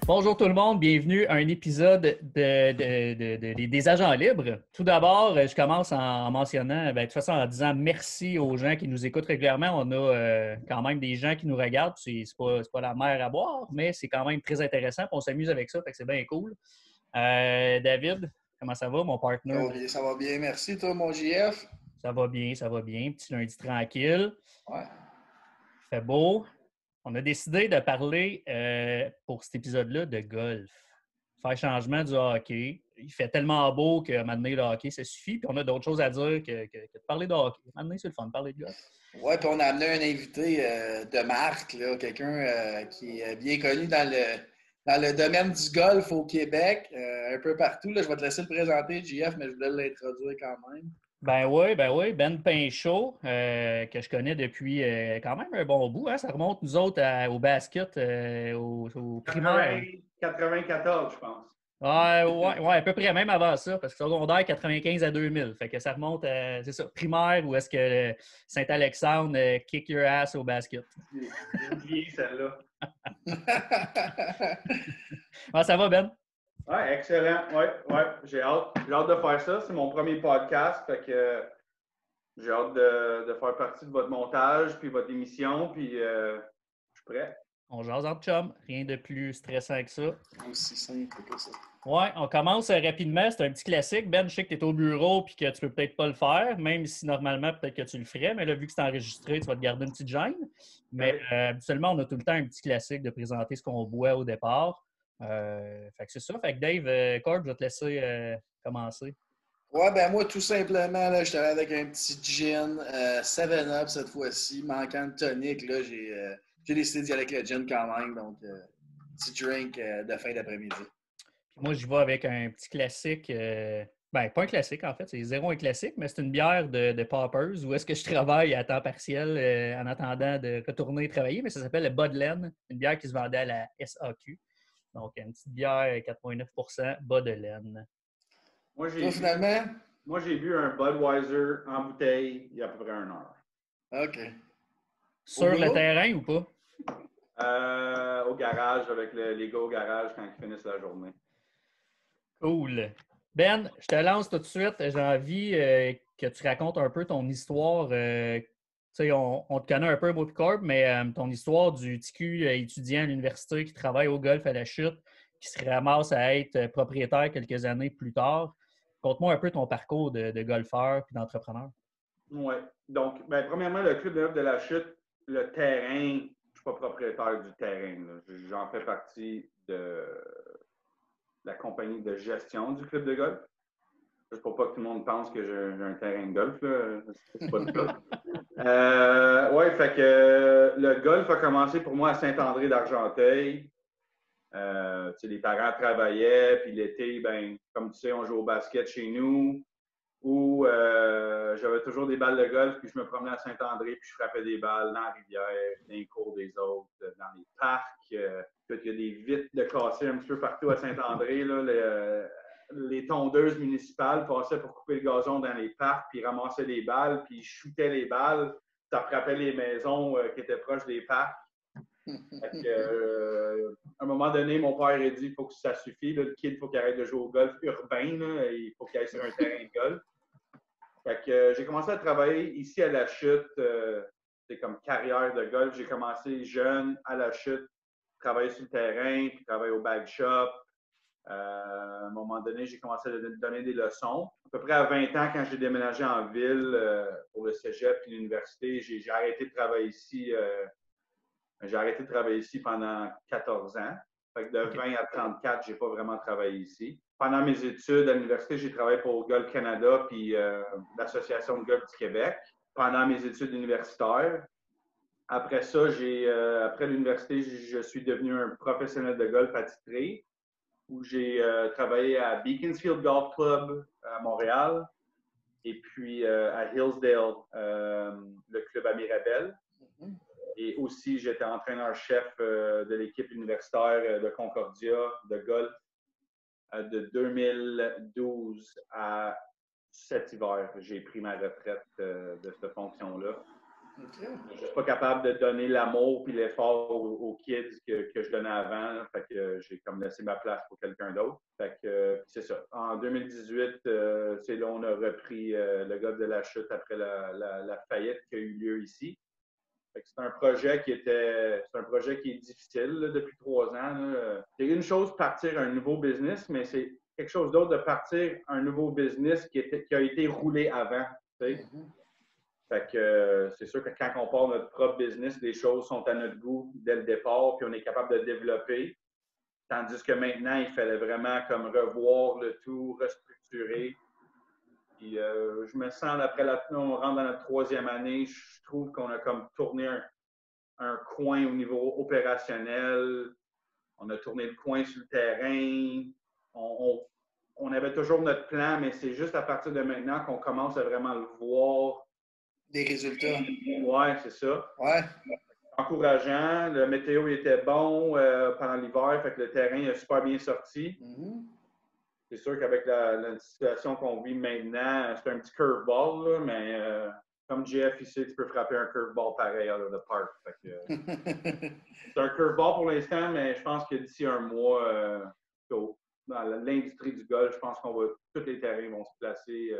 Bonjour tout le monde, bienvenue à un épisode des agents libres. Tout d'abord, je commence en mentionnant, de toute façon en disant merci aux gens qui nous écoutent régulièrement. On a quand même des gens qui nous regardent. C'est pas la mer à boire, mais c'est quand même très intéressant. Puis on s'amuse avec ça, fait que c'est bien cool. David, comment ça va, mon partner? Ça va bien, merci, toi, mon JF. Ça va bien, ça va bien. Petit lundi tranquille. Ouais. Fait beau. On a décidé de parler pour cet épisode-là de golf. Faire changement du hockey. Il fait tellement beau que maintenant le hockey, ça suffit. Puis on a d'autres choses à dire que de parler de hockey. Maintenant, c'est le fun de parler de golf. Ouais, puis on a amené un invité de marque, là, quelqu'un qui est bien connu dans le domaine du golf au Québec, un peu partout. Là, je vais te laisser le présenter, JF, mais je voulais l'introduire quand même. Ben oui, Ben Pinchot, que je connais depuis quand même un bon bout. Hein? Ça remonte, nous autres, au basket, au primaire. 94, je pense. Ouais, à peu près, même avant ça, parce que secondaire 95 à 2000. Fait que ça remonte à, c'est ça, primaire, où est-ce que Saint-Alexandre kick your ass au basket. J'ai oublié celle-là. Ça va, Ben? Ouais, excellent. Ouais, j'ai hâte. J'ai hâte de faire ça. C'est mon premier podcast, fait que j'ai hâte de faire partie de votre montage, puis votre émission, puis je suis prêt. On jase entre chum. Rien de plus stressant que ça. Aussi simple que ça. Ouais, on commence rapidement. C'est un petit classique. Ben, je sais que tu es au bureau et que tu peux peut-être pas le faire, même si normalement, peut-être que tu le ferais. Mais là, vu que c'est enregistré, tu vas te garder une petite gêne. Mais habituellement, on a tout le temps un petit classique de présenter ce qu'on boit au départ. Fait que c'est ça. Fait que Dave, Cord, je vais te laisser commencer. Ouais, ben moi, tout simplement, là, je suis allé avec un petit gin 7-Up cette fois-ci. Manquant de tonic, là, j'ai décidé d'y aller avec le gin quand même. Donc, petit drink de fin d'après-midi. Moi, j'y vais avec un petit classique. Ben, pas un classique, en fait. C'est zéro un classique, mais c'est une bière de Poppers où est-ce que je travaille à temps partiel en attendant de retourner travailler. Mais ça s'appelle le Budlen, une bière qui se vendait à la SAQ. Donc, une petite bière 4,9 Budlen. Moi, j'ai bu un Budweiser en bouteille il y a à peu près 1 heure. OK. Sur le terrain ou pas? Au garage, avec les gars au garage quand ils finissent la journée. Cool. Ben, je te lance tout de suite. J'ai envie que tu racontes un peu ton histoire. Tu sais, on te connaît un peu, moi, Corp, mais ton histoire du TQ étudiant à l'université qui travaille au golf à la chute, qui se ramasse à être propriétaire quelques années plus tard. Conte-moi un peu ton parcours de golfeur et d'entrepreneur. Oui. Donc, premièrement, le club de golf de la chute, le terrain, je ne suis pas propriétaire du terrain. J'en fais partie de la compagnie de gestion du club de golf. Juste pour pas que tout le monde pense que j'ai un terrain de golf. C'est pas le cas. Oui, fait que le golf a commencé pour moi à Saint-André d'Argenteuil. Les parents travaillaient, puis l'été, comme tu sais, on joue au basket chez nous. Où j'avais toujours des balles de golf, puis je me promenais à Saint-André, puis je frappais des balles dans la rivière, dans les cours des autres, dans les parcs. Il y a des vitres de cassées un petit peu partout à Saint-André. Là, les tondeuses municipales passaient pour couper le gazon dans les parcs, puis ramassaient des balles, puis shootaient les balles. Ça frappait les maisons qui étaient proches des parcs. À un moment donné, mon père a dit il faut que ça suffit. Là, le kid, il faut qu'il arrête de jouer au golf urbain. Là, il faut qu'il aille sur un terrain de golf. Fait que j'ai commencé à travailler ici à la chute. C'est comme carrière de golf. J'ai commencé jeune à la chute, travailler sur le terrain, puis travailler au bag shop. À un moment donné, j'ai commencé à donner des leçons. À peu près à 20 ans, quand j'ai déménagé en ville pour le cégep et l'université, j'ai arrêté de travailler ici. J'ai arrêté de travailler ici pendant 14 ans. Fait que de 20 à 34, je n'ai pas vraiment travaillé ici. Pendant mes études à l'université, j'ai travaillé pour Golf Canada puis l'Association de golf du Québec. Pendant mes études universitaires. Après ça, après l'université, je suis devenu un professionnel de golf attitré où j'ai travaillé à Beaconsfield Golf Club à Montréal et puis à Hillsdale, le club à Mirabel. Et aussi, j'étais entraîneur-chef de l'équipe universitaire de Concordia de golf de 2012 à cet hiver. J'ai pris ma retraite de cette fonction-là. OK. Je suis pas capable de donner l'amour et l'effort aux kids que je donnais avant. Là. Fait que j'ai comme laissé ma place pour quelqu'un d'autre. Fait que c'est ça. En 2018, c'est là on a repris le golf de la chute après la faillite qui a eu lieu ici. C'est un projet qui est difficile là, depuis 3 ans. Là. C'est une chose partir un nouveau business, mais c'est quelque chose d'autre de partir un nouveau business qui a été roulé avant. Fait que c'est sûr que quand on part notre propre business, les choses sont à notre goût dès le départ, puis on est capable de développer. Tandis que maintenant, il fallait vraiment comme revoir le tout, restructurer. Puis je me sens, on rentre dans notre 3e année, je trouve qu'on a comme tourné un coin au niveau opérationnel. On a tourné le coin sur le terrain. On avait toujours notre plan, mais c'est juste à partir de maintenant qu'on commence à vraiment le voir. Des résultats. Oui, c'est ça. Ouais. Encourageant. Le météo était bon pendant l'hiver, fait que le terrain a super bien sorti. C'est sûr qu'avec la situation qu'on vit maintenant, c'est un petit curveball, là, mais comme JF ici, tu peux frapper un curveball pareil out of the park. C'est un curveball pour l'instant, mais je pense que d'ici un mois, dans l'industrie du golf, je pense tous les terrains vont se placer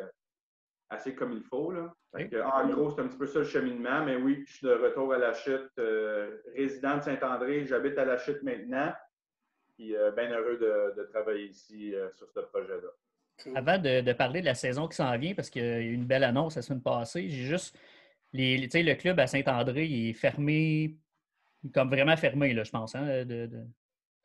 assez comme il faut. Là. En gros, c'est un petit peu ça le cheminement, mais oui, je suis de retour à la chute, résident de Saint-André, j'habite à la chute maintenant. Puis bien heureux de travailler ici sur ce projet-là. Cool. Avant de parler de la saison qui s'en vient, parce qu'il y a eu une belle annonce la semaine passée, j'ai juste le club à Saint-André il est fermé, comme vraiment fermé, là, je pense. Hein,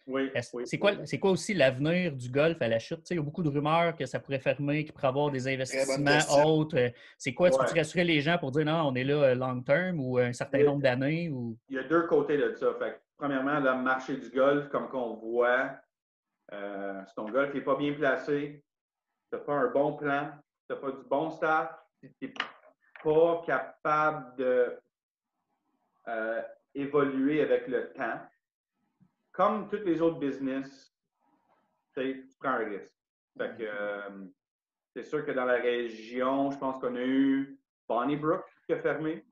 Oui. C'est quoi aussi l'avenir du golf à la chute? Il y a beaucoup de rumeurs que ça pourrait fermer, qu'il pourrait avoir des investissements autres. C'est quoi? Tu peux rassurer les gens pour dire non, on est là long term ou un certain nombre d'années? Ou... Il y a 2 côtés de ça. Fait, premièrement, le marché du golf, comme qu'on voit, si ton golf n'est pas bien placé, tu n'as pas un bon plan, tu n'as pas du bon staff, tu n'es pas capable de évoluer avec le temps. Comme tous les autres business, tu prends un risque. Fait que, c'est sûr que dans la région, je pense qu'on a eu Bonnybrook qui a fermé.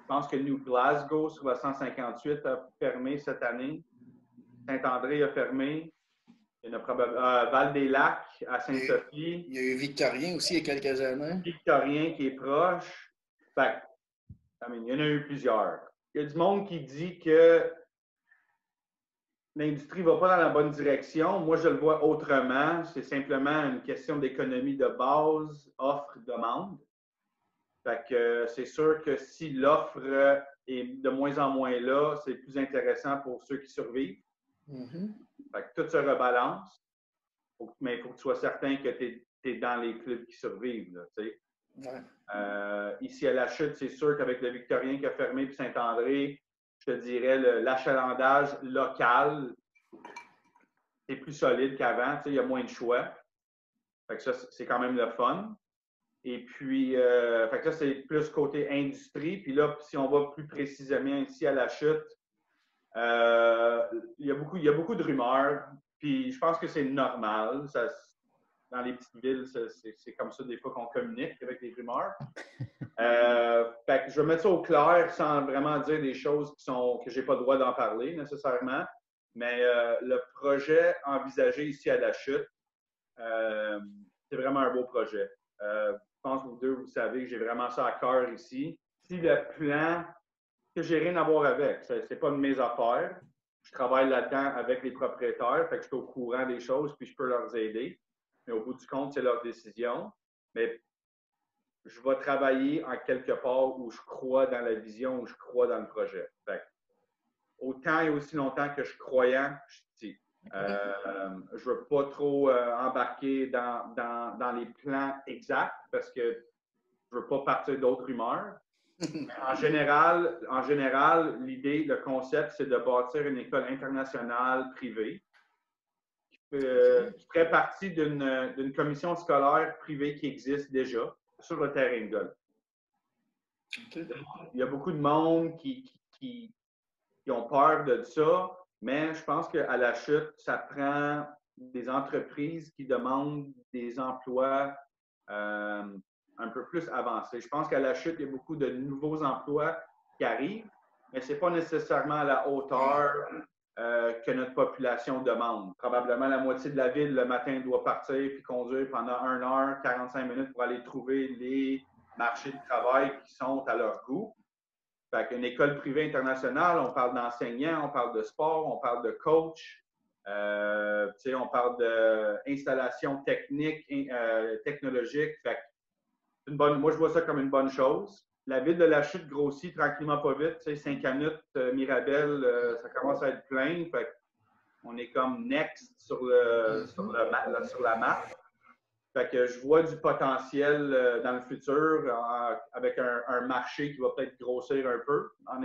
Je pense que New Glasgow sur la 158 a fermé cette année. Saint-André a fermé. Il y en a probablement Val-des-Lacs à Sainte-Sophie. Il y a eu Victorien aussi il y a quelques années. Victorien qui est proche. Fait, il y en a eu plusieurs. Il y a du monde qui dit que l'industrie ne va pas dans la bonne direction. Moi, je le vois autrement. C'est simplement une question d'économie de base, offre-demande. Fait que c'est sûr que si l'offre est de moins en moins là, c'est plus intéressant pour ceux qui survivent. Fait que tout se rebalance. Mais il faut que tu sois certain que tu es dans les clubs qui survivent. Là, ici à la chute, c'est sûr qu'avec le Victorien qui a fermé puis Saint-André, je te dirais l'achalandage local est plus solide qu'avant. Il y a moins de choix. Fait que ça, c'est quand même le fun. Et puis, fait que ça, c'est plus côté industrie. Puis là, si on va plus précisément ici à la chute, il y a beaucoup de rumeurs. Puis je pense que c'est normal. Dans les petites villes, c'est comme ça des fois qu'on communique avec les rumeurs. Fait que je vais mettre ça au clair sans vraiment dire des choses que je n'ai pas le droit d'en parler nécessairement. Mais le projet envisagé ici à la chute, c'est vraiment un beau projet. Je pense que vous deux, vous savez que j'ai vraiment ça à cœur ici. Si le plan, que j'ai rien à voir avec, c'est pas de mes affaires. Je travaille là-dedans avec les propriétaires, fait que je suis au courant des choses puis je peux leur aider. Mais au bout du compte, c'est leur décision. Mais je vais travailler en quelque part où je crois dans la vision, où je crois dans le projet. Fait que, autant et aussi longtemps que je suis croyant, je suis ici. Je ne veux pas trop embarquer dans les plans exacts parce que je ne veux pas partir d'autres rumeurs. En général, l'idée, le concept, c'est de bâtir une école internationale privée qui ferait partie d'une commission scolaire privée qui existe déjà sur le terrain de golf. Il y a beaucoup de monde qui ont peur de ça, mais je pense qu'à la chute, ça prend des entreprises qui demandent des emplois en un peu plus avancé. Je pense qu'à la chute, il y a beaucoup de nouveaux emplois qui arrivent, mais ce n'est pas nécessairement à la hauteur que notre population demande. Probablement la moitié de la ville, le matin, doit partir puis conduire pendant 1 heure, 45 minutes pour aller trouver les marchés de travail qui sont à leur goût. Fait qu'une école privée internationale, on parle d'enseignants, on parle de sport, on parle de coach, on parle d'installation technique, technologique. Fait que moi, je vois ça comme une bonne chose. La ville de la Chute grossit tranquillement pas vite. Saint-Canute, Mirabel, ça commence à être plein. Fait on est comme next sur la map. Fait que je vois du potentiel dans le futur avec un marché qui va peut-être grossir un peu. En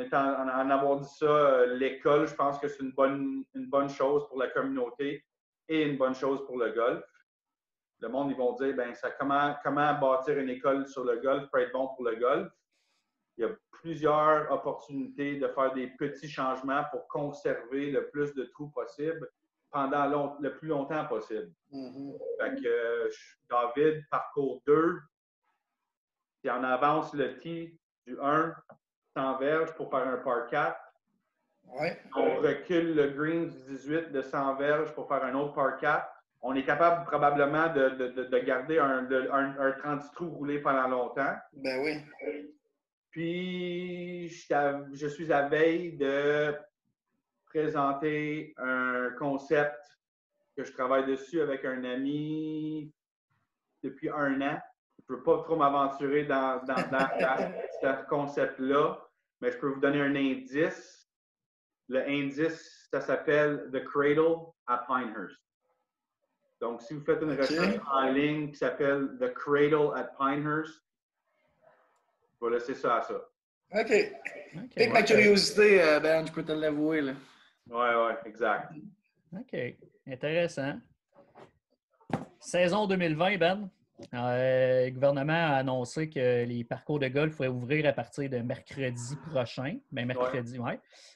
avoir dit ça, l'école, je pense que c'est une bonne chose pour la communauté et une bonne chose pour le golf. Le monde, ils vont dire, comment bâtir une école sur le golf peut être bon pour le golf. Il y a plusieurs opportunités de faire des petits changements pour conserver le plus de trous possible pendant le plus longtemps possible. Fait que David, parcours 2, si on avance le tee du 1, 100 verges pour faire un par 4. Ouais. On recule le green du 18 de 100 verges pour faire un autre par 4. On est capable probablement de garder un 30 trous roulé pendant longtemps. Ben oui. Puis, je suis à veille de présenter un concept que je travaille dessus avec un ami depuis 1 an. Je ne peux pas trop m'aventurer dans ce concept-là, mais je peux vous donner un indice. Le indice, ça s'appelle The Cradle à Pinehurst. Donc, si vous faites une recherche en ligne qui s'appelle The Cradle at Pinehurst, je vais laisser ça à ça. OK. Pique ma curiosité, Ben, je peux te l'avouer. Là. Oui, exact. OK. Intéressant. Saison 2020, Ben. Le gouvernement a annoncé que les parcours de golf pourraient ouvrir à partir de mercredi prochain. Ben, mercredi, oui.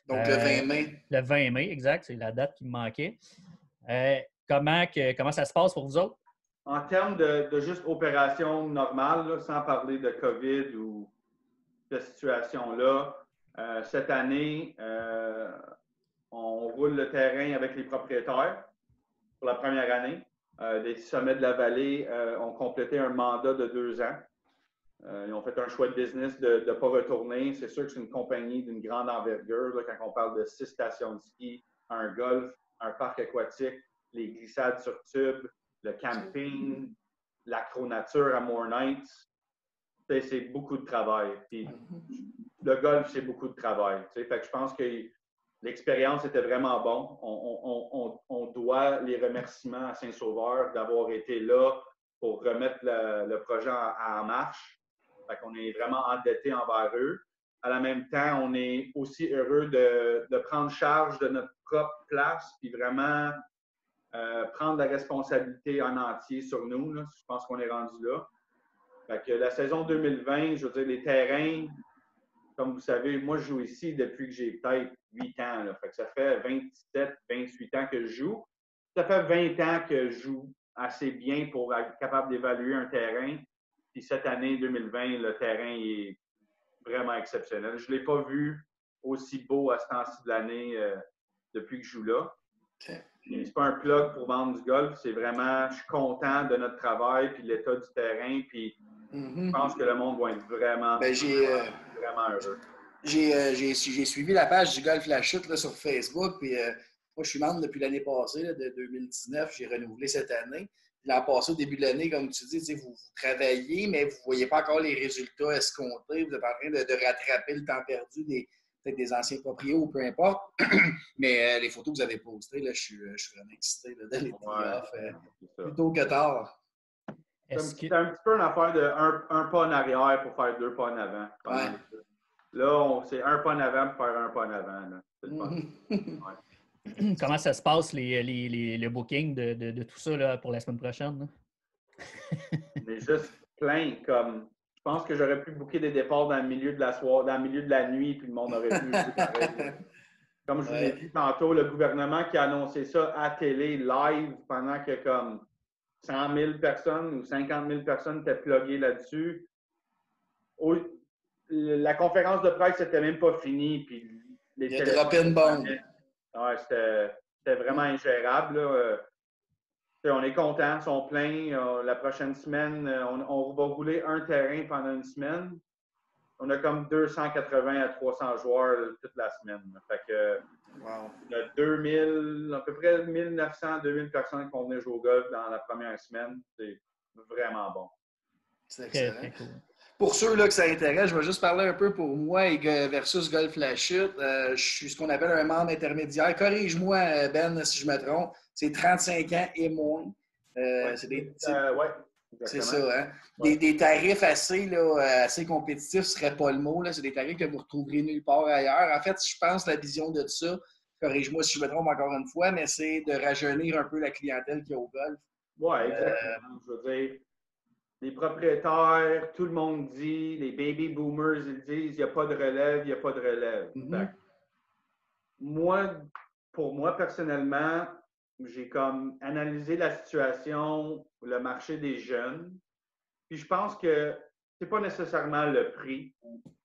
Donc, le 20 mai. Le 20 mai, exact. C'est la date qui me manquait. Comment ça se passe pour vous autres? En termes de juste opération normale, là, sans parler de COVID ou de situation-là, cette année, on roule le terrain avec les propriétaires pour la première année. Les Sommets de la Vallée ont complété un mandat de 2 ans. Ils ont fait un choix de business de ne pas retourner. C'est sûr que c'est une compagnie d'une grande envergure. Là, quand on parle de 6 stations de ski, un golf, un parc aquatique, les glissades sur tube, le camping, l'acronature à Mornights, c'est beaucoup de travail. Puis, le golf, c'est beaucoup de travail. Fait que je pense que l'expérience était vraiment bonne. On doit les remerciements à Saint-Sauveur d'avoir été là pour remettre le projet en marche. Fait qu'on est vraiment endettés envers eux. À la même temps, on est aussi heureux de prendre charge de notre propre place puis vraiment prendre la responsabilité en entier sur nous. Là. Je pense qu'on est rendu là. Fait que la saison 2020, je veux dire, les terrains, comme vous savez, moi, je joue ici depuis que j'ai peut-être 8 ans. Là. Fait que ça fait 27, 28 ans que je joue. Ça fait 20 ans que je joue assez bien pour être capable d'évaluer un terrain. Puis cette année, 2020, le terrain est vraiment exceptionnel. Je ne l'ai pas vu aussi beau à ce temps-ci de l'année depuis que je joue là. C'est pas un plug pour vendre du golf. C'est vraiment, je suis content de notre travail puis de l'état du terrain. Puis je pense que le monde va être vraiment, vraiment heureux. J'ai suivi la page du Golf La Chute là, sur Facebook. Puis, moi, je suis membre depuis l'année passée, là, de 2019. J'ai renouvelé cette année. L'an passé, au début de l'année, comme tu dis, vous travaillez, mais vous ne voyez pas encore les résultats escomptés. Vous êtes en train de rattraper le temps perdu peut-être des anciens proprios ou peu importe. Mais les photos que vous avez postées, là, je suis vraiment excité d'aller plus tôt que tard. C'est un petit peu une affaire de un pas en arrière pour faire 2 pas en avant. Ouais. Là, c'est 1 pas en avant pour faire 1 pas en avant. Là. C'est le fun. Ouais. Comment ça se passe, le booking de tout ça là, pour la semaine prochaine? Là? On est juste plein. Comme, je pense que j'aurais pu booker des départs dans le milieu de la soirée, dans le milieu de la nuit, puis le monde aurait pu jouer pareil. Comme je vous l'ai dit tantôt, le gouvernement qui a annoncé ça à télé, live, pendant que comme 100 000 personnes ou 50 000 personnes étaient pluguées là-dessus, la conférence de presse n'était même pas finie. Puis il a droppé une bombe. Ouais, c'était vraiment ingérable. Là. On est contents, ils sont pleins. La prochaine semaine, on va rouler un terrain pendant une semaine. On a comme 280 à 300 joueurs toute la semaine. Fait que, il y a 2000, à peu près 1900, 2000 personnes qui vont venir jouer au golf dans la première semaine. C'est vraiment bon. C'est excellent. Très, très cool. Pour ceux là, que ça intéresse, je vais juste parler un peu pour moi et versus Golf La Chute. Je suis ce qu'on appelle un membre intermédiaire. Corrige-moi, Ben, si je me trompe. C'est 35 ans et moins. C'est ça, hein? Ouais. Des tarifs assez compétitifs, ce serait pas le mot. Là. C'est des tarifs que vous ne retrouverez nulle part ailleurs. En fait, je pense que la vision de ça, corrige-moi si je me trompe encore une fois, mais c'est de rajeunir un peu la clientèle qui est au golf. Oui, exactement. Je veux dire, les propriétaires, tout le monde dit, les baby boomers, ils disent, il n'y a pas de relève, il n'y a pas de relève. Mm-hmm. Pour moi, personnellement, j'ai comme analysé la situation, le marché des jeunes. Puis je pense que c'est pas nécessairement le prix.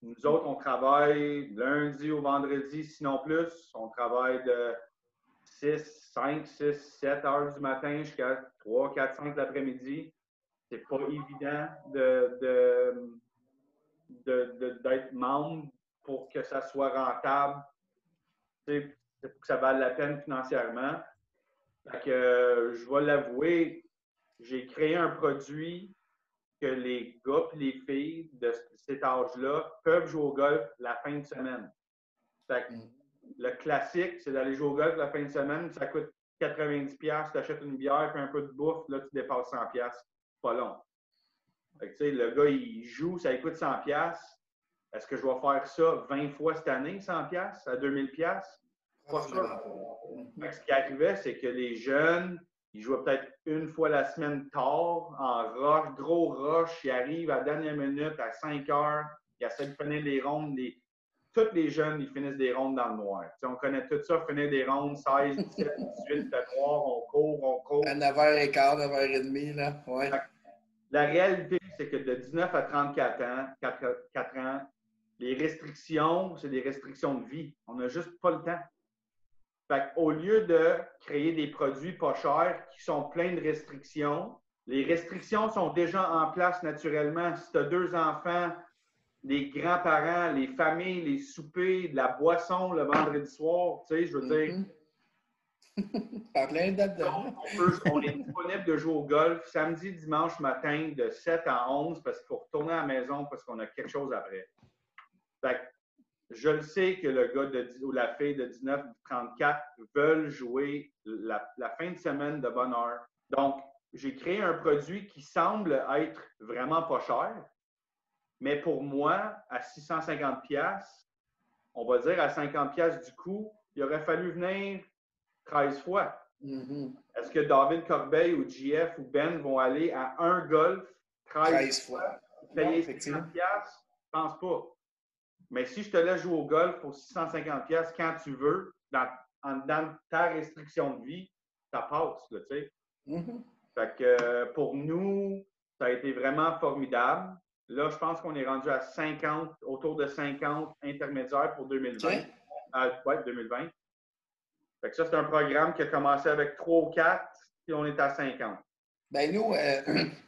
Nous autres, on travaille lundi au vendredi, sinon plus. On travaille de 5, 6, 7 heures du matin jusqu'à 3, 4, 5 l'après-midi. C'est pas évident d'être membre pour que ça soit rentable, pour que ça vaille la peine financièrement. Fait que, je vais l'avouer, j'ai créé un produit que les gars et les filles de cet âge-là peuvent jouer au golf la fin de semaine. Fait que, le classique, c'est d'aller jouer au golf la fin de semaine. Ça coûte 90$, tu achètes une bière et un peu de bouffe, là, tu dépasses 100$. C'est pas long. Fait que, le gars, il joue, ça lui coûte 100$. Est-ce que je vais faire ça 20 fois cette année, 100$, à 2000$? Pas sûr. Ce qui arrivait, c'est que les jeunes, ils jouaient peut-être une fois la semaine tard, en rush, gros rush. Ils arrivent à la dernière minute, à 5 heures. Ils essaient de finir les rondes. Tous les jeunes, ils finissent des rondes dans le noir. T'sais, on connaît tout ça, finir des rondes, 16, 17, 18, le noir, on court. À 9h15, 9h30, là. Ouais. La réalité, c'est que de 19 à 34 ans, 4 ans, les restrictions, c'est des restrictions de vie. On n'a juste pas le temps. Fait qu'au lieu de créer des produits pas chers qui sont pleins de restrictions, les restrictions sont déjà en place naturellement. Si tu as 2 enfants, les grands-parents, les familles, les soupers, de la boisson le vendredi soir, tu sais, je veux dire. Pas plein de dates on est disponible de jouer au golf samedi, dimanche matin de 7 à 11 parce qu'il faut retourner à la maison parce qu'on a quelque chose après. Fait que, je le sais que le gars ou la fille de 19-34 veulent jouer la fin de semaine de bonne heure. Donc, j'ai créé un produit qui semble être vraiment pas cher, mais pour moi, à 650$, on va dire à 50$ du coup, il aurait fallu venir 13 fois. Mm-hmm. Est-ce que David Corbeil ou JF ou Ben vont aller à un golf 13 fois, payer 50$? Je pense pas. Mais si je te laisse jouer au golf pour 650$ quand tu veux, dans ta restriction de vie, ça passe, là, tu sais. Mm-hmm. Fait que pour nous, ça a été vraiment formidable. Là, je pense qu'on est rendu à 50, autour de 50 intermédiaires pour 2020. Okay. 2020. Fait que ça, c'est un programme qui a commencé avec 3 ou 4, puis on est à 50. Ben nous,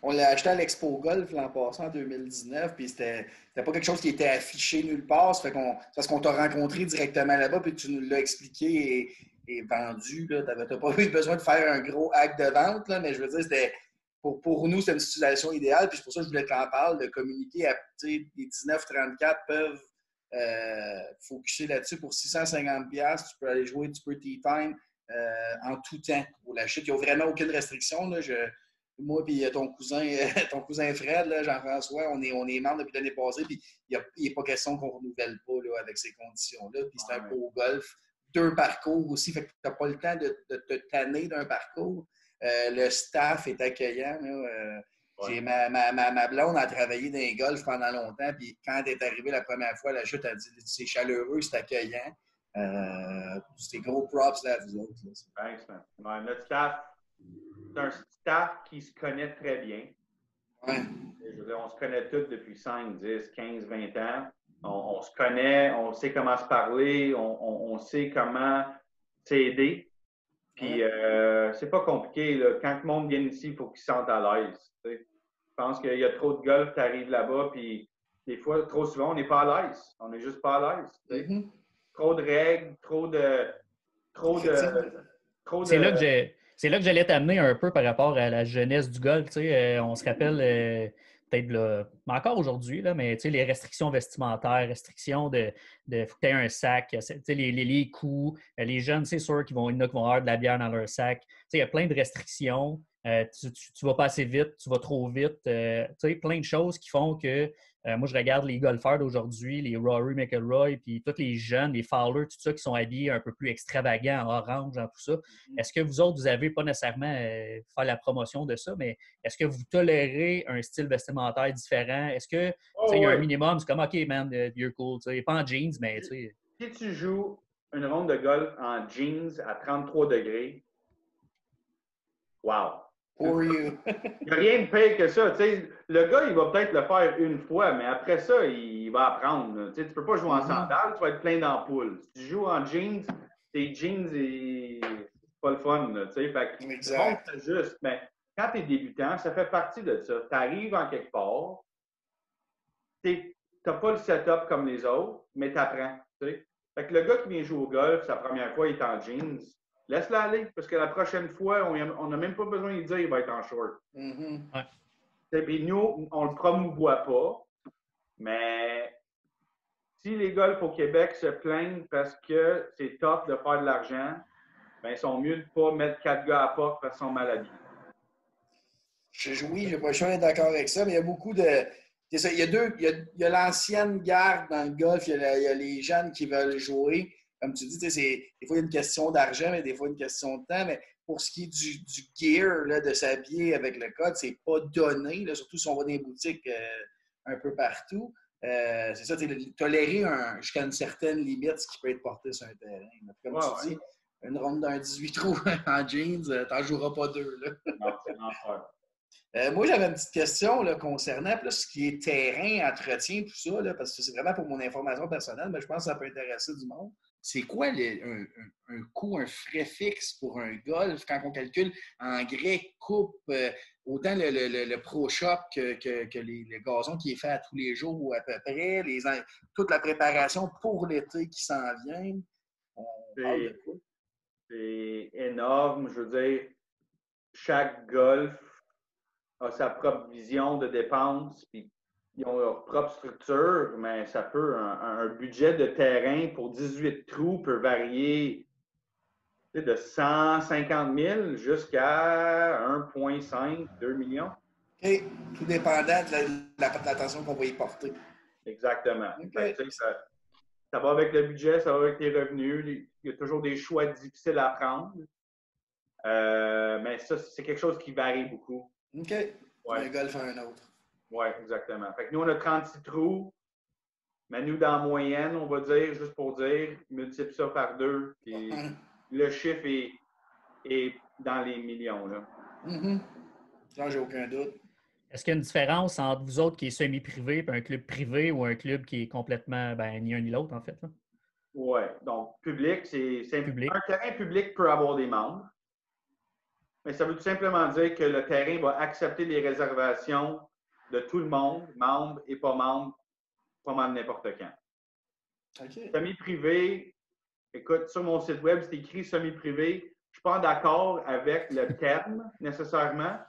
on l'a acheté à l'Expo Golf l'an passé, en 2019, puis c'était pas quelque chose qui était affiché nulle part. Ça fait parce qu'on t'a rencontré directement là-bas, puis tu nous l'as expliqué et vendu. Tu n'as pas eu besoin de faire un gros acte de vente, là, mais je veux dire, c'était pour nous, c'est une situation idéale, puis c'est pour ça que je voulais t'en parler, de communiquer à les 19-34 peuvent focuser là-dessus pour 650$. Tu peux aller jouer, tu peux T-Time en tout temps pour la chute. Il n'y a vraiment aucune restriction. Là. Moi et ton cousin Fred, là, Jean-François, on est membres depuis l'année passée, puis il n'est pas question qu'on ne renouvelle pas là, avec ces conditions-là. Puis c'est un pro golf. 2 parcours aussi, fait que tu n'as pas le temps de te tanner d'un parcours. Le staff est accueillant. Là, j'ai ma blonde a travaillé dans les golfs pendant longtemps, puis quand elle est arrivée la première fois, la chute, elle a dit c'est chaleureux, c'est accueillant. C'est gros props là, à vous autres. Thanks, man. Ouais, notre staff, c'est un staff qui se connaît très bien. Ouais. Je veux dire, on se connaît tous depuis 5, 10, 15, 20 ans. On se connaît, on sait comment se parler, on sait comment s'aider. Puis, c'est pas compliqué. Là. Quand le monde vient ici, il faut qu'il se sente à l'aise. Tu sais. Je pense qu'il y a trop de golf, tu arrives là-bas, puis des fois, trop souvent, on n'est pas à l'aise. On n'est juste pas à l'aise. Tu sais. Trop de règles, trop de. C'est là que c'est là que j'allais t'amener un peu par rapport à la jeunesse du golf. Tu sais, on se rappelle peut-être là, mais encore aujourd'hui, là, mais tu sais, les restrictions vestimentaires, restrictions de faut que tu aies un sac, tu sais, les coups, les jeunes, c'est sûr qu'ils vont, il y en a qui vont avoir de la bière dans leur sac. Tu sais, il y a plein de restrictions. Tu vas pas assez vite, tu vas trop vite. Tu sais, plein de choses qui font que moi, je regarde les golfeurs d'aujourd'hui, les Rory McIlroy, puis tous les jeunes, les Fowler, tout ça, qui sont habillés un peu plus extravagants, en orange, en tout ça. Est-ce que vous autres, vous n'avez pas nécessairement faire la promotion de ça, mais est-ce que vous tolérez un style vestimentaire différent? Est-ce que il y a un minimum? C'est comme, OK, man, you're cool. Pas en jeans, mais tu sais. Si tu joues une ronde de golf en jeans à 33 degrés, wow! For you. Il n'y a rien de pire que ça. T'sais, le gars, il va peut-être le faire une fois, mais après ça, il va apprendre. Tu ne peux pas jouer en sandales, tu vas être plein d'ampoules. Si tu joues en jeans, tes jeans, c'est pas le fun. Fait que le monde, c'est juste. Mais quand tu es débutant, ça fait partie de ça. Tu arrives en quelque part, tu n'as pas le setup comme les autres, mais tu apprends. Fait que le gars qui vient jouer au golf, sa première fois, il est en jeans. Laisse-la aller, parce que la prochaine fois, on n'a même pas besoin de dire qu'il va être en short. Puis nous, on ne le promouvoit pas, mais si les golfs au Québec se plaignent parce que c'est top de faire de l'argent, ben, ils sont mieux de ne pas mettre 4 gars à la porte parce qu'ils sont mal habillés. Oui, je n'ai pas le choix d'être d'accord avec ça, mais il y a beaucoup de. C'est ça, il y a l'ancienne garde dans le golf, il y a les jeunes qui veulent jouer. Comme tu dis, des fois, il y a une question d'argent, mais des fois, une question de temps. Mais pour ce qui est du gear, là, de s'habiller avec le code, c'est pas donné, là, surtout si on va dans les boutiques un peu partout. C'est ça, tolérer jusqu'à une certaine limite ce qui peut être porté sur un terrain. Comme tu dis, une ronde d'un 18 trous en jeans, t'en joueras pas deux. Là. Non, c'est l'enfer. Moi, j'avais une petite question là, concernant ce qui est terrain, entretien, tout ça, là, parce que c'est vraiment pour mon information personnelle, mais je pense que ça peut intéresser du monde. C'est quoi un coût, un frais fixe pour un golf quand on calcule engrais, coupe, autant le Pro Shop que le gazon qui est fait à tous les jours ou à peu près, toute la préparation pour l'été qui s'en vient? On parle de quoi? C'est énorme. Je veux dire, chaque golf a sa propre vision de dépenses, puis ils ont leur propre structure, mais ça peut, un budget de terrain pour 18 trous peut varier de 150 000 jusqu'à 1,5, 2 millions. OK. Tout dépendant de l'attention qu'on va y porter. Exactement. Okay. Ça va avec le budget, ça va avec les revenus. Il y a toujours des choix difficiles à prendre. Mais ça, c'est quelque chose qui varie beaucoup. OK. Un golf à un autre. Oui, exactement. Fait que nous, on a 36 trous, mais nous, dans la moyenne, on va dire, juste pour dire, multiplie ça par 2, puis le chiffre est dans les millions. Là. Là, j'ai aucun doute. Est-ce qu'il y a une différence entre vous autres qui est semi-privé et un club privé ou un club qui est complètement, ni un ni l'autre, en fait? Oui. Donc, public, c'est public. Un terrain public peut avoir des membres. Mais ça veut tout simplement dire que le terrain va accepter les réservations de tout le monde, membres et pas membres, pas mal n'importe quand. Okay. Semi-privé, écoute, sur mon site web, c'est écrit semi-privé. Je ne suis pas d'accord avec le terme nécessairement,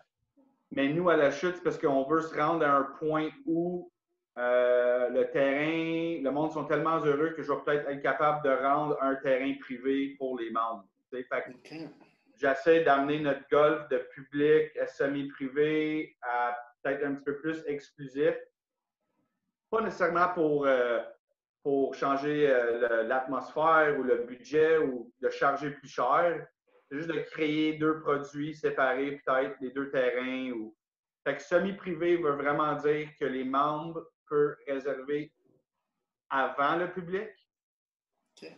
mais nous, à la chute, c'est parce qu'on veut se rendre à un point où le terrain, le monde sont tellement heureux que je vais peut-être être capable de rendre un terrain privé pour les membres. Fait que, j'essaie d'amener notre golf de public à semi-privé à peut-être un petit peu plus exclusif. Pas nécessairement pour changer l'atmosphère ou le budget ou de charger plus cher. C'est juste de créer 2 produits séparés, peut-être les 2 terrains. Fait que semi-privé veut vraiment dire que les membres peuvent réserver avant le public. Okay.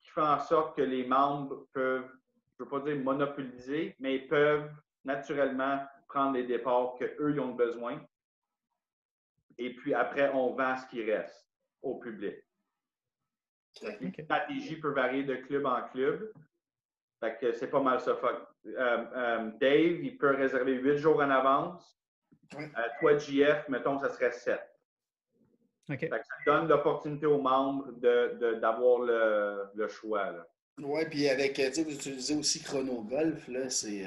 Qui fait en sorte que les membres peuvent, je ne veux pas dire monopoliser, mais ils peuvent naturellement prendre les départs qu'eux, ils ont besoin. Et puis après, on vend ce qui reste au public. OK. La stratégie peut varier de club en club. Fait que c'est pas mal ça. Dave, il peut réserver 8 jours en avance. Toi, JF, mettons, ça serait 7. OK. Ça donne l'opportunité aux membres d'avoir le choix. Oui, puis avec, tu sais, vous utilisez aussi Chronogolf, là, c'est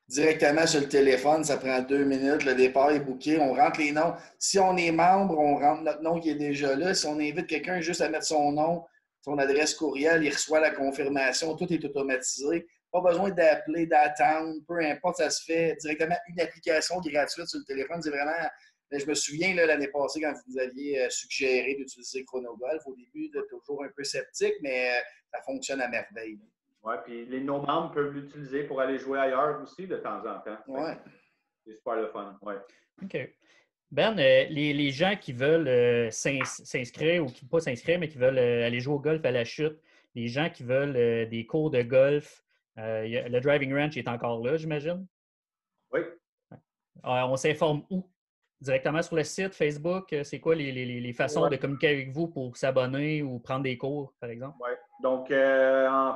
directement sur le téléphone, ça prend 2 minutes, le départ est booké, on rentre les noms. Si on est membre, on rentre notre nom qui est déjà là. Si on invite quelqu'un juste à mettre son nom, son adresse courriel, il reçoit la confirmation, tout est automatisé. Pas besoin d'appeler, d'attendre, peu importe, ça se fait directement. Une application gratuite sur le téléphone, c'est vraiment... Je me souviens l'année passée quand vous nous aviez suggéré d'utiliser Chronogolf. Au début, j'étais toujours un peu sceptique, mais ça fonctionne à merveille. Oui, puis les non-membres peuvent l'utiliser pour aller jouer ailleurs aussi de temps en temps. Oui. C'est super le fun. Ouais. OK. Ben, les gens qui veulent s'inscrire ou qui pas s'inscrire, mais qui veulent aller jouer au golf à la chute, les gens qui veulent des cours de golf, le driving range est encore là, j'imagine? Oui. On s'informe où? Directement sur le site, Facebook? C'est quoi les façons de communiquer avec vous pour s'abonner ou prendre des cours, par exemple? Oui. Donc,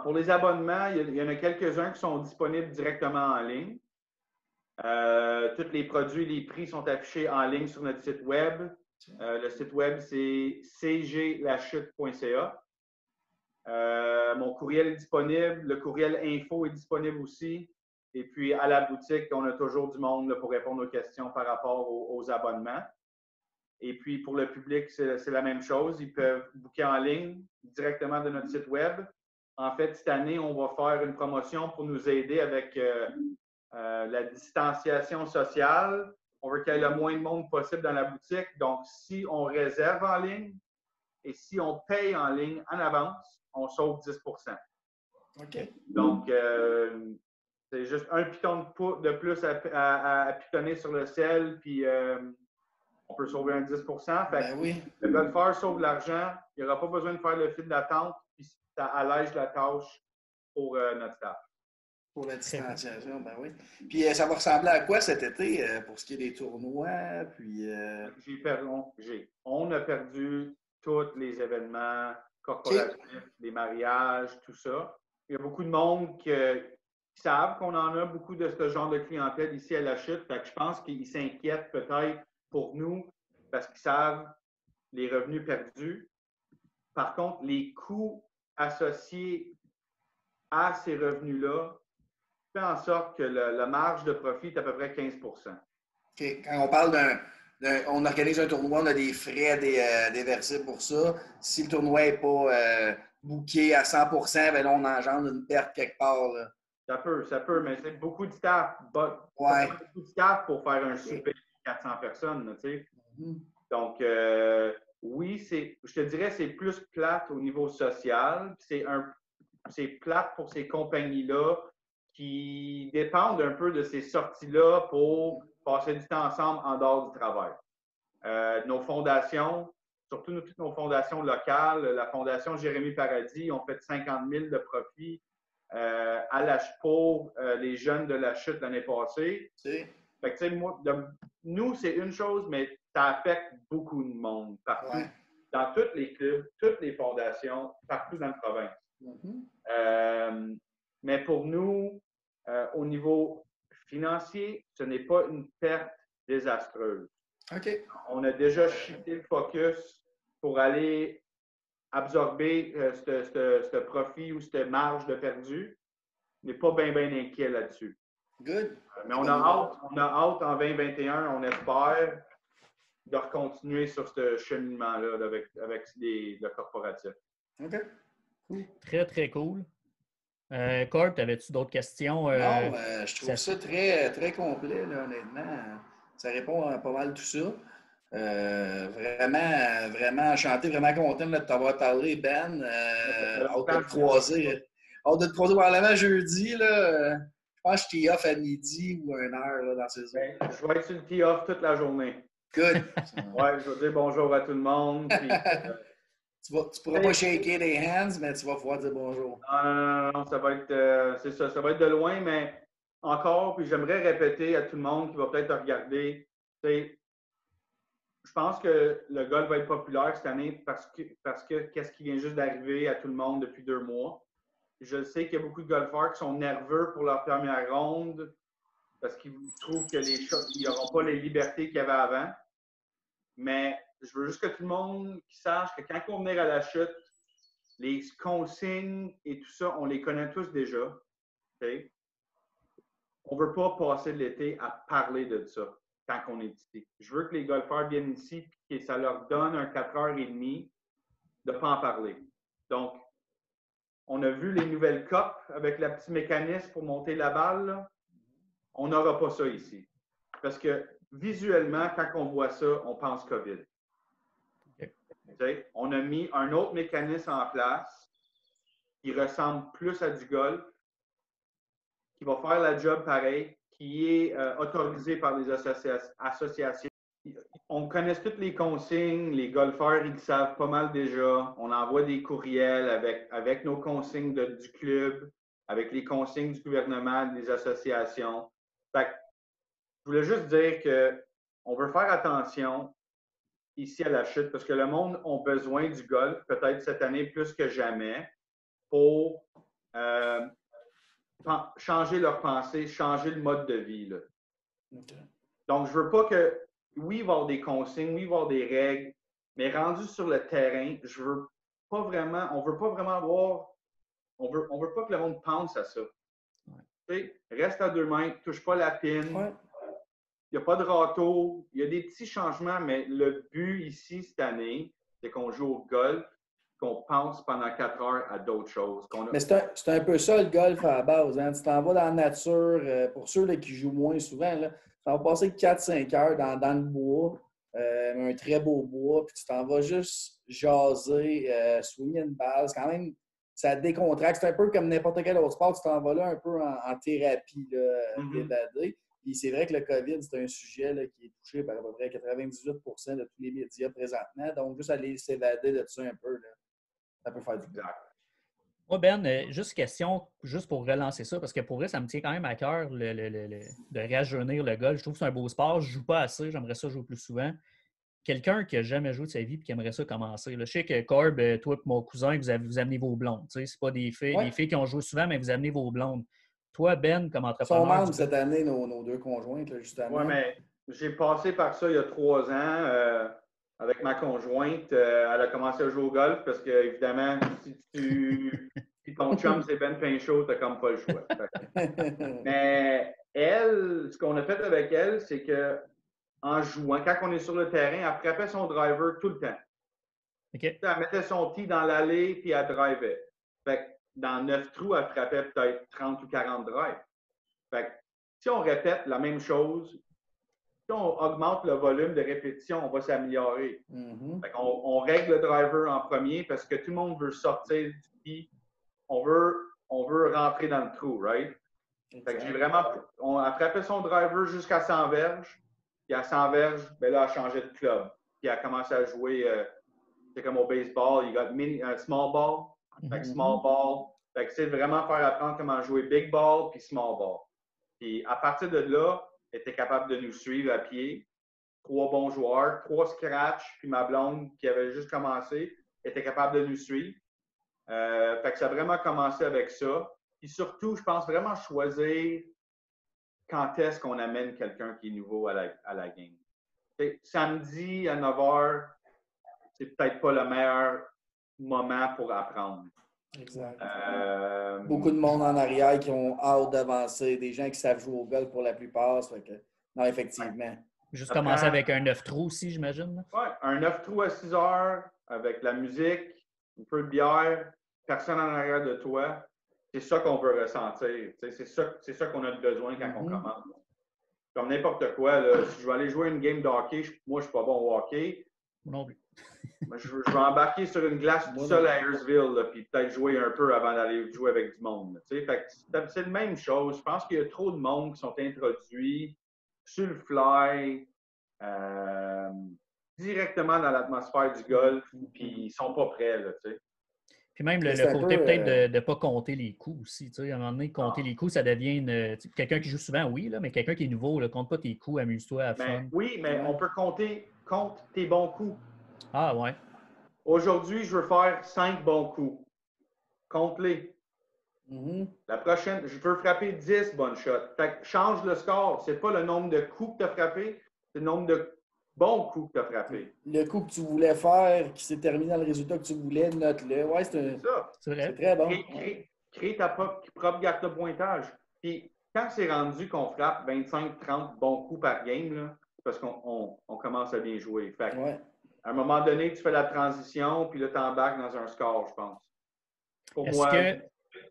pour les abonnements, il y en a quelques-uns qui sont disponibles directement en ligne. Tous les produits, les prix sont affichés en ligne sur notre site web. Le site web, c'est cglachute.ca. Mon courriel est disponible. Le courriel info est disponible aussi. Et puis, à la boutique, on a toujours du monde là, pour répondre aux questions par rapport aux abonnements. Et puis, pour le public, c'est la même chose. Ils peuvent booker en ligne directement de notre site web. En fait, cette année, on va faire une promotion pour nous aider avec la distanciation sociale. On veut qu'il y ait le moins de monde possible dans la boutique. Donc, si on réserve en ligne et si on paye en ligne en avance, on sauve 10 %. OK. Donc, c'est juste un piton de plus à pitonner sur le sel, puis on peut sauver un 10 %. Fait oui. Le golfeur sauve l'argent, il n'y aura pas besoin de faire le fil d'attente, puis ça allège la tâche pour notre staff. Pour la distanciation, ben oui. Puis ça va ressembler à quoi cet été pour ce qui est des tournois? Puis, On a perdu tous les événements corporatifs, les mariages, tout ça. Il y a beaucoup de monde qui savent qu'on en a beaucoup de ce genre de clientèle ici à la chute. Fait que je pense qu'ils s'inquiètent peut-être pour nous parce qu'ils savent les revenus perdus. Par contre, les coûts associés à ces revenus-là fait en sorte que la marge de profit est à peu près 15 %. OK. Quand on parle on organise un tournoi, on a des frais déversés pour ça. Si le tournoi n'est pas booké à 100 %, ben là, on engendre une perte quelque part. Là. Ça peut, mais c'est beaucoup de staff. Ouais. Beaucoup de staff pour faire un souper de 400 personnes. Là, tu sais. Donc, oui, je te dirais c'est plus plate au niveau social. C'est plate pour ces compagnies-là qui dépendent un peu de ces sorties-là pour passer du temps ensemble en dehors du travail. Nos fondations, surtout toutes nos fondations locales, la Fondation Jérémy Paradis, ont fait 50 000 de profit pour les jeunes de la chute l'année passée. Fait que, nous, c'est une chose, mais ça affecte beaucoup de monde partout. Ouais. Dans tous les clubs, toutes les fondations, partout dans la province. Mais pour nous, au niveau financier, ce n'est pas une perte désastreuse. Okay. On a déjà shifté le focus pour aller absorber ce profit ou cette marge de perdu. On n'est pas bien inquiet là-dessus. Good. Mais on a hâte en 2021, on espère, de continuer sur ce cheminement-là avec le corporatif. OK. Cool. Très, très cool. Corp, avais-tu d'autres questions? Non, je trouve ça très, très complet, là, honnêtement. Ça répond à pas mal tout ça. Vraiment enchanté, vraiment content de t'avoir parlé, Ben. Hâte de te croiser. Hâte de te croiser probablement jeudi. Là. Je pense que je t'ai off à midi ou à 1h là, dans ces heures. Je vais être sur le tee off toute la journée. Good. Ouais, je vais dire bonjour à tout le monde. Puis, tu pourras pas shaker les hands, mais tu vas pouvoir dire bonjour. Non, ça va être, c'est ça. Ça va être de loin, mais encore, puis j'aimerais répéter à tout le monde qui va peut-être regarder, je pense que le golf va être populaire cette année parce que qu'est-ce qui vient juste d'arriver à tout le monde depuis 2 mois. Je sais qu'il y a beaucoup de golfeurs qui sont nerveux pour leur première ronde parce qu'ils trouvent que ils n'auront pas les libertés qu'il y avait avant. Mais je veux juste que tout le monde sache que quand on va venir à la chute, les consignes et tout ça, on les connaît tous déjà. Okay? On ne veut pas passer l'été à parler de ça quand on est ici. Je veux que les golfeurs viennent ici et que ça leur donne un 4h30 de ne pas en parler. Donc, on a vu les nouvelles copes avec le petit mécanisme pour monter la balle. Là. On n'aura pas ça ici. Parce que visuellement, quand on voit ça, on pense COVID. Okay? On a mis un autre mécanisme en place qui ressemble plus à du golf, qui va faire la job pareil, qui est autorisé par les associations. On connaît toutes les consignes, les golfeurs, ils le savent pas mal déjà. On envoie des courriels avec nos consignes du club, avec les consignes du gouvernement, des associations. Fait que, je voulais juste dire qu'on veut faire attention ici à la chute parce que le monde a besoin du golf, peut-être cette année plus que jamais, pour changer leur pensée, changer le mode de vie. Là. Okay. Donc, je veux pas que, oui, il va y avoir des consignes, oui, il va y avoir des règles, mais rendu sur le terrain, on veut pas vraiment avoir, on veut pas que le monde pense à ça. Ouais. Reste à 2 mètres, touche pas la pine. Ouais. Il n'y a pas de râteau. Il y a des petits changements, mais le but ici, cette année, c'est qu'on joue au golf, qu'on pense pendant 4 heures à d'autres choses. Mais c'est un peu ça, le golf, à la base. Hein? Tu t'en vas dans la nature. Pour ceux là, qui jouent moins souvent, là, tu vas passer 4-5 heures dans le bois, un très beau bois, puis tu t'en vas juste jaser, swinger une balle. C'est quand même, ça décontracte. C'est un peu comme n'importe quel autre sport. Tu t'en vas là un peu en thérapie, d'évader. Puis c'est vrai que le COVID, c'est un sujet là, qui est touché par à peu près 98 % de tous les médias présentement. Donc, juste aller s'évader de ça un peu, là, ça peut faire du bien. Moi, Ben, juste question, juste pour relancer ça, parce que pour vrai, ça me tient quand même à cœur de rajeunir le golf. Je trouve que c'est un beau sport. Je ne joue pas assez. J'aimerais ça jouer plus souvent. Quelqu'un qui n'a jamais joué de sa vie et qui aimerait ça commencer. Là, je sais que Corb, toi et mon cousin, vous amenez vos blondes. Ce n'est pas des filles qui ont joué souvent, mais vous amenez vos blondes. Toi, Ben, comme entrepreneur... Ils sont membres cette année, nos 2 conjointes, là, justement. Oui, mais j'ai passé par ça il y a 3 ans avec ma conjointe. Elle a commencé à jouer au golf parce que, évidemment, si ton chum, c'est Ben Pinchot, tu n'as comme pas le choix. Mais elle, ce qu'on a fait avec elle, c'est qu'en jouant, quand on est sur le terrain, elle frappait son driver tout le temps. Okay. Elle mettait son tee dans l'allée puis elle drivait. Fait que dans 9 trous, elle frappait peut-être 30 ou 40 drives. Fait que, si on répète la même chose, si on augmente le volume de répétition, on va s'améliorer. Mm-hmm. Fait qu'on règle le driver en premier parce que tout le monde veut sortir du tee. On veut rentrer dans le trou, right? Fait que j'ai vraiment... Elle frappait son driver jusqu'à 100 verges. Puis à 100 verges, ben là, elle a changé de club. Puis elle a commencé à jouer... c'est comme au baseball, il y a small ball. Fait que small ball. Fait que c'est vraiment faire apprendre comment jouer big ball puis small ball. Puis à partir de là, elle était capable de nous suivre à pied. 3 bons joueurs, 3 scratchs, puis ma blonde qui avait juste commencé était capable de nous suivre. Fait que ça a vraiment commencé avec ça. Puis surtout, je pense vraiment choisir quand est-ce qu'on amène quelqu'un qui est nouveau à la game. T'sais, samedi à 9 h, c'est peut-être pas le meilleur moment pour apprendre. Exact. Beaucoup de monde en arrière qui ont hâte d'avancer, des gens qui savent jouer au golf pour la plupart. Ça fait que, non, effectivement. Juste commencer avec un 9 trous aussi, j'imagine. Oui, un 9 trous à 6 heures, avec la musique, un peu de bière, personne en arrière de toi. C'est ça qu'on veut ressentir. C'est ça qu'on a besoin quand on commence. Comme n'importe quoi, là, si je vais aller jouer une game de hockey, moi, je ne suis pas bon au hockey. Non plus. Je vais embarquer sur une glace tout seul à Ayersville, puis peut-être jouer un peu avant d'aller jouer avec du monde. Fait que c'est la même chose. Je pense qu'il y a trop de monde qui sont introduits sur le fly, directement dans l'atmosphère du golf, puis ils sont pas prêts. Là, Puis même le C'est un côté peu, peut-être de ne pas compter les coups aussi. Tu sais, à un moment donné, compter les coups, ça devient quelqu'un qui joue souvent, oui, là, mais quelqu'un qui est nouveau, là, compte pas tes coups, amuse-toi à fun. Oui, mais on peut compte tes bons coups. Ah ouais. Aujourd'hui, je veux faire 5 bons coups. Compte-les. Mhm. La prochaine, je veux frapper 10 bonnes shots. Fait que change le score. C'est pas le nombre de coups que tu as frappé, c'est le nombre de bons coups que tu as frappé. Le coup que tu voulais faire, qui s'est terminé dans le résultat que tu voulais, note-le. Ouais, C'est ça. C'est vrai. c'est très bon. Crée ta propre carte de pointage. Puis quand c'est rendu qu'on frappe 25-30 bons coups par game, là, c'est parce qu'on commence à bien jouer. Fait que, Ouais. à un moment donné, tu fais la transition, puis là, tu embarques dans un score, je pense. Pour Est-ce moi, que.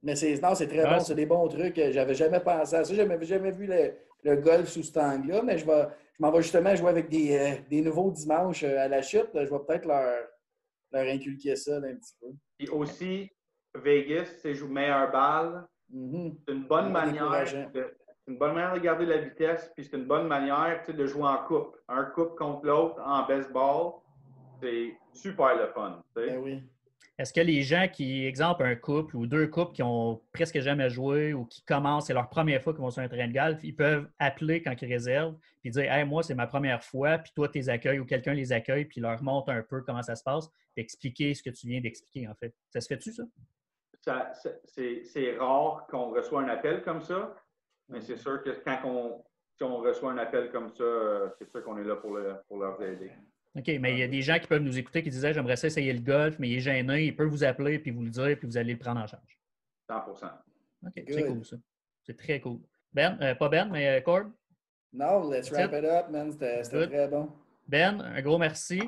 Mais c'est très Ah, bon, c'est des bons trucs. J'avais jamais pensé à ça. J'avais jamais vu le golf sous cet angle-là, mais je m'en vais justement jouer avec des nouveaux dimanches à la chute. Je vais peut-être leur inculquer ça là, un petit peu. puis aussi, Vegas, c'est jouer meilleure balle. Mhm. C'est une bonne Pas manière décourageant. c'est une bonne manière de garder la vitesse, puis c'est une bonne manière de jouer en couple. Un couple contre l'autre en baseball, c'est super le fun. Tu sais. Ben oui. Est-ce que les gens qui, exemple, un couple ou deux couples qui ont presque jamais joué ou qui commencent, c'est leur première fois qu'ils vont sur un terrain de golf, ils peuvent appeler quand ils réservent puis dire hey, moi, c'est ma première fois, puis toi, tu les accueilles ou quelqu'un les accueille, puis leur montre un peu comment ça se passe, puis expliquer ce que tu viens d'expliquer, en fait. Ça se fait-tu, ça? C'est rare qu'on reçoit un appel comme ça, mais c'est sûr que si on reçoit un appel comme ça, c'est sûr qu'on est là pour leur aider. OK, mais il y a des gens qui peuvent nous écouter qui disaient j'aimerais ça essayer le golf, mais il est gêné, il peut vous appeler puis vous le dire, puis vous allez le prendre en charge. 100%. OK, Good. c'est cool, ça. C'est très cool. Ben, pas Ben, mais Corb? No, let's wrap it up, man. C'était Good. très bon. Ben, un gros merci.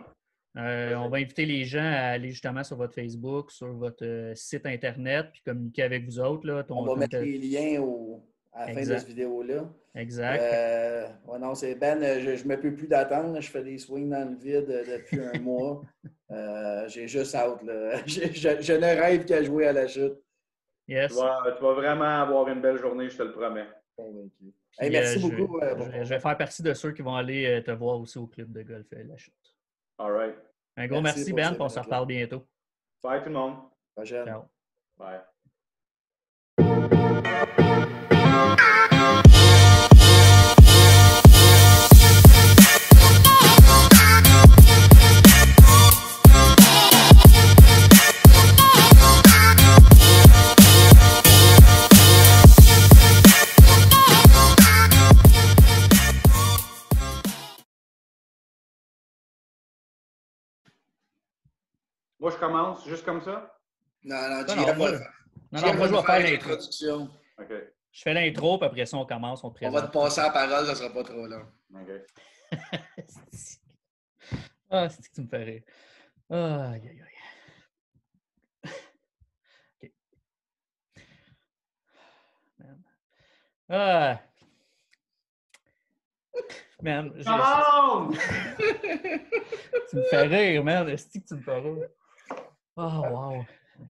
On va inviter les gens à aller justement sur votre Facebook, sur votre site Internet, puis communiquer avec vous autres. Là, On va mettre les liens à la fin de Exact. cette vidéo-là. Exact. Ouais, non, c'est Ben, je ne me peux plus d'attendre. Je fais des swings dans le vide depuis un mois. J'ai juste out. Là. Je ne rêve qu'à jouer à la chute. Yes. Tu vas vraiment avoir une belle journée, je te le promets. Convaincu. Puis, merci beaucoup. Je vais faire partie de ceux qui vont aller te voir aussi au club de golf La Chute. All right. Un gros merci Ben, puis on se reparle bientôt. Bye tout le monde. Prochaine. Ciao. Bye. Moi, je commence juste comme ça? Non, moi, je vais faire l'introduction. OK. Je fais l'intro, puis après ça, on commence, on te présente. On va te passer la parole, ça ne sera pas trop long. OK. Ah, c'est que tu me fais rire. Aïe, aïe, aïe. OK. Man. Ah. Man, tu me fais rire, man. Est-ce que tu me fais rire? Oh, wow.